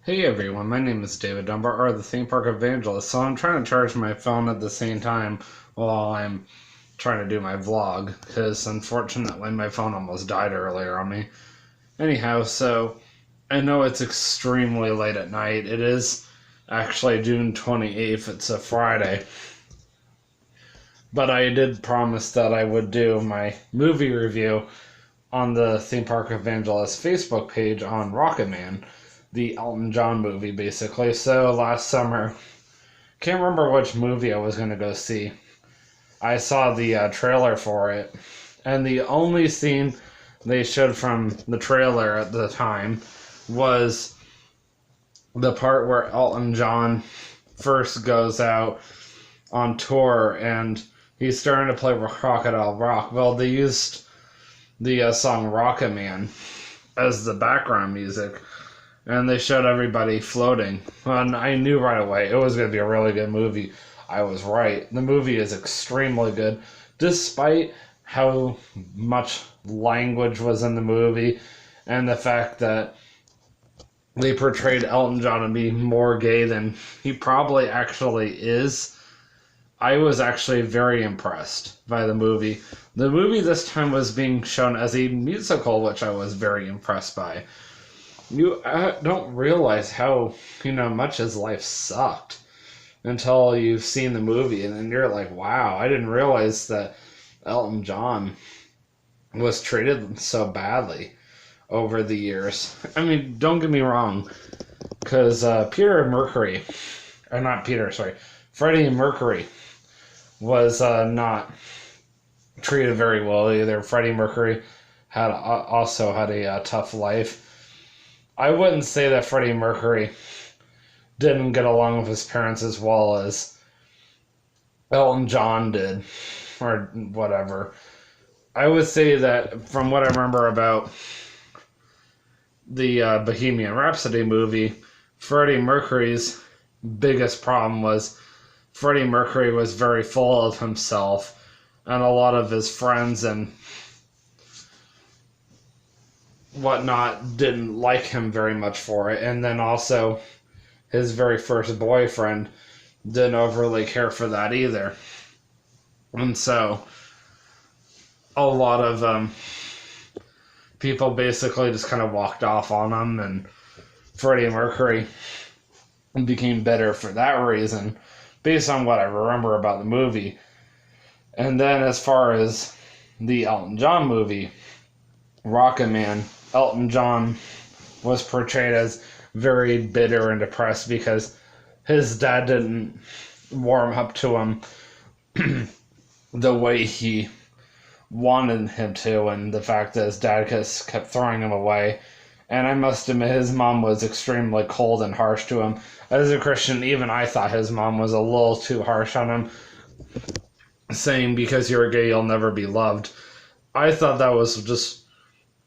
Hey everyone, my name is David Dunbar, or the Theme Park Evangelist. So I'm trying to charge my phone at the same time while I'm trying to do my vlog, because unfortunately my phone almost died earlier on me. Anyhow, so I know it's extremely late at night. It is actually June 28th, it's a Friday. But I did promise that I would do my movie review on the Theme Park Evangelist Facebook page on Rocket Man, the Elton John movie, basically. So last summer, can't remember which movie I was going to go see. I saw the trailer for it, and the only scene they showed from the trailer at the time was the part where Elton John first goes out on tour and he's starting to play Crocodile Rock. Well, they used the song Rocket Man as the background music, and they showed everybody floating. And I knew right away it was going to be a really good movie. I was right. The movie is extremely good, despite how much language was in the movie and the fact that they portrayed Elton John to be more gay than he probably actually is. I was actually very impressed by the movie. The movie this time was being shown as a musical, which I was very impressed by. You don't realize how, much his life sucked until you've seen the movie, and then you're like, wow, I didn't realize that Elton John was treated so badly over the years. I mean, don't get me wrong, because Freddie Mercury was not treated very well either. Freddie Mercury also had a tough life. I wouldn't say that Freddie Mercury didn't get along with his parents as well as Elton John did, or whatever. I would say that from what I remember about the Bohemian Rhapsody movie, Freddie Mercury's biggest problem was Freddie Mercury was very full of himself, and a lot of his friends and whatnot didn't like him very much for it. And then also, his very first boyfriend didn't overly care for that either. And so, a lot of people basically just kind of walked off on him, and Freddie Mercury became bitter for that reason, based on what I remember about the movie. And then as far as the Elton John movie, Rocket Man, Elton John was portrayed as very bitter and depressed because his dad didn't warm up to him the way he wanted him to, and the fact that his dad just kept throwing him away. And I must admit, his mom was extremely cold and harsh to him. As a Christian, even I thought his mom was a little too harsh on him, saying, because you're gay, you'll never be loved. I thought that was just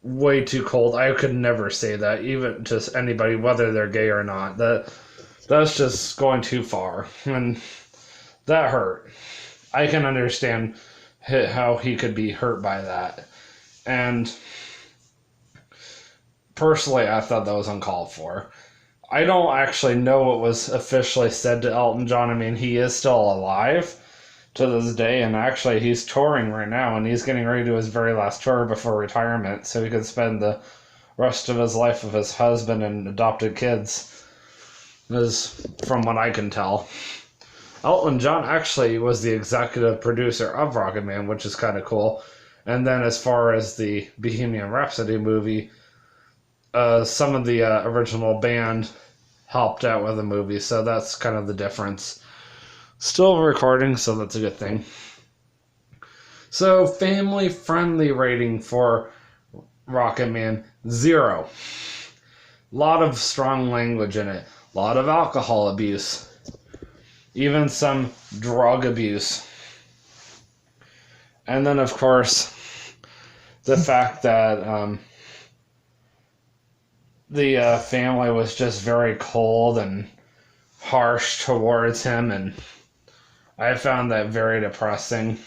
way too cold. I could never say that, even to anybody, whether they're gay or not. That's just going too far, and that hurt. I can understand how he could be hurt by that, and personally, I thought that was uncalled for. I don't actually know what was officially said to Elton John. I mean, he is still alive to this day, and actually he's touring right now, and he's getting ready to do his very last tour before retirement, so he could spend the rest of his life with his husband and adopted kids, is from what I can tell. Elton John actually was the executive producer of Rocket Man, which is kind of cool. And then as far as the Bohemian Rhapsody movie, some of the original band helped out with the movie, so that's kind of the difference. Still recording, so that's a good thing. So, family-friendly rating for Rocket Man, 0. Lot of strong language in it. Lot of alcohol abuse. Even some drug abuse. And then, of course, the fact that the family was just very cold and harsh towards him, and I found that very depressing.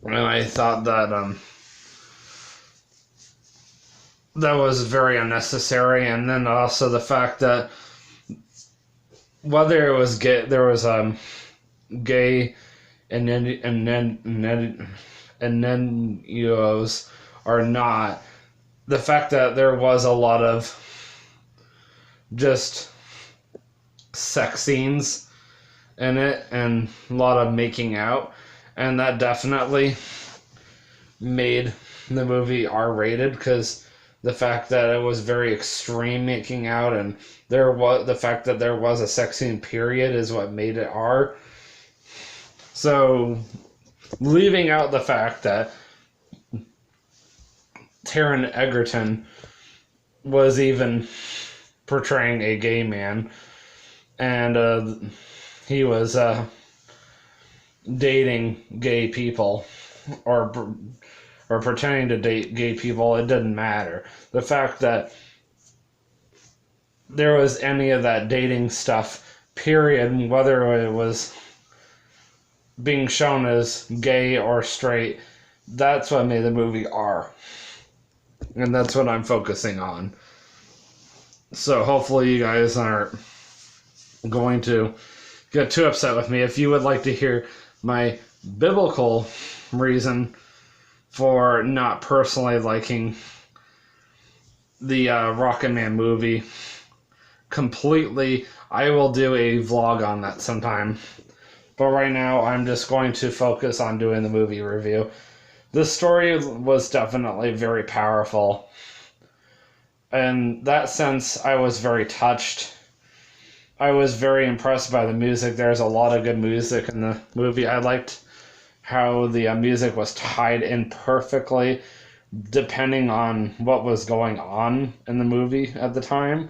And I thought that that was very unnecessary. And then also the fact that whether it was gay, there was gay and then or not, the fact that there was a lot of just sex scenes in it and a lot of making out, and that definitely made the movie R-rated, because the fact that it was very extreme making out, and the fact that there was a sex scene period is what made it R. So leaving out the fact that Taron Egerton was even portraying a gay man, and he was dating gay people, or pretending to date gay people, it didn't matter. The fact that there was any of that dating stuff, period, whether it was being shown as gay or straight, that's what made the movie R. And that's what I'm focusing on. So hopefully you guys aren't going to get too upset with me. If you would like to hear my biblical reason for not personally liking the Rocket Man movie completely, I will do a vlog on that sometime. But right now, I'm just going to focus on doing the movie review. The story was definitely very powerful. In that sense, I was very touched. I was very impressed by the music. There's a lot of good music in the movie. I liked how the music was tied in perfectly, depending on what was going on in the movie at the time.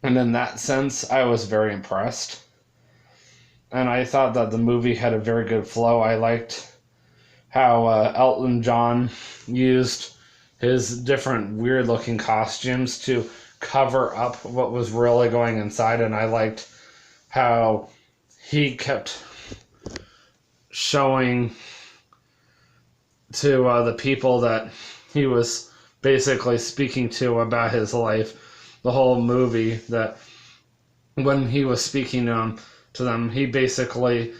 And in that sense, I was very impressed. And I thought that the movie had a very good flow. I liked how Elton John used his different weird-looking costumes to cover up what was really going inside, and I liked how he kept showing to the people that he was basically speaking to about his life, the whole movie, that when he was speaking to them, he basically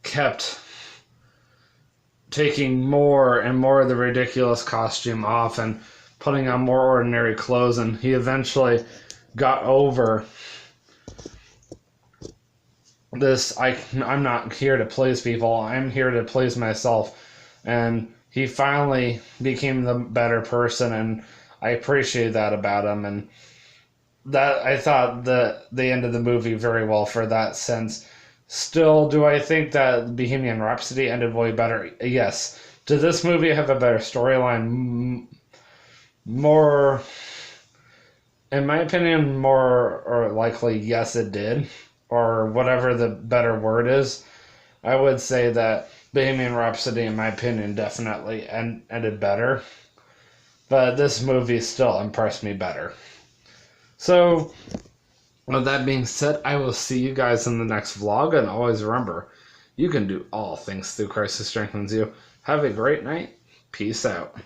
kept taking more and more of the ridiculous costume off and putting on more ordinary clothes, and he eventually got over this, I'm not here to please people, I'm here to please myself, and he finally became the better person, and I appreciate that about him, and that, I thought that they ended the movie very well for that sense. Still, do I think that Bohemian Rhapsody ended way better? Yes. Did this movie have a better storyline? More, in my opinion, more or likely, yes, it did. Or whatever the better word is. I would say that Bohemian Rhapsody, in my opinion, definitely ended better. But this movie still impressed me better. So, with that being said, I will see you guys in the next vlog, and always remember, you can do all things through Christ who strengthens you. Have a great night. Peace out.